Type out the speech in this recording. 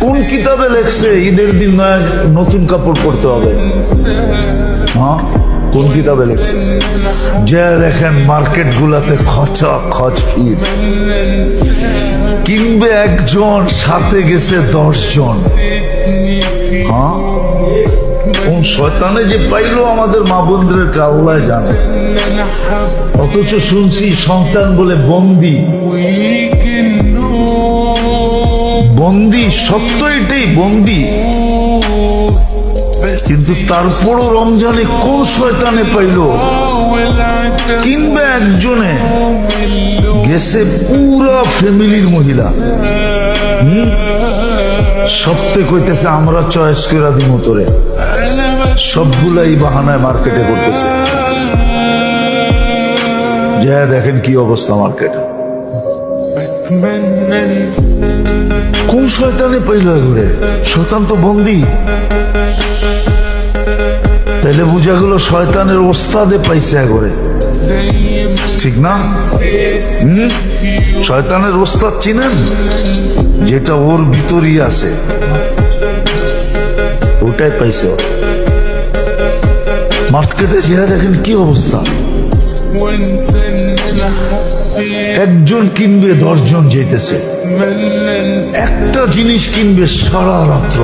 কোন কিতাবে লেখছে ঈদের দিন নয় নতুন কাপড় পরতে হবে? হ্যাঁ, কোন কিতাবে লেখছে? যে দেখেন মার্কেট গুলাতে খচা খচ ভিড়, কিনবে একজন, সাথে গেছে 10 জন। হ্যাঁ, কোন শয়তানে যে পাইলো আমাদের মা বোনদের আল্লাহ জানে। অথচ শুনছি সন্তান বলে বন্দি। বন্দি, সত্য এটাই বন্দি। কিন্তু তারপরও রমজানে কোন শয়তানে পাইল, কিংবা একজনে গেছে পুরা ফ্যামিলির মহিলা। সপ্তাহে কইতেছে আমরা চয়েস করে দিব তোরে, সবগুলাই বাহানায় মার্কেটে করতেছে। যা দেখেন কি অবস্থা মার্কেটে। কোন শয়তানে পাইল ঘুরে? শয়তান তো বন্দি। তাইলে বুঝা গেল শয়তানের ওস্তাদে পাইছে ঘরে, ঠিক না? শয়তানের ওস্তাদ চিনেন? যেটা ওর ভিতরই আছে, ওটাই পাইছে। মার্কেটে যা দেখেন কি অবস্থা। একজন কিনবে 10 জন যেতেছে, একটা জিনিস কিনবে সারা রাত্র।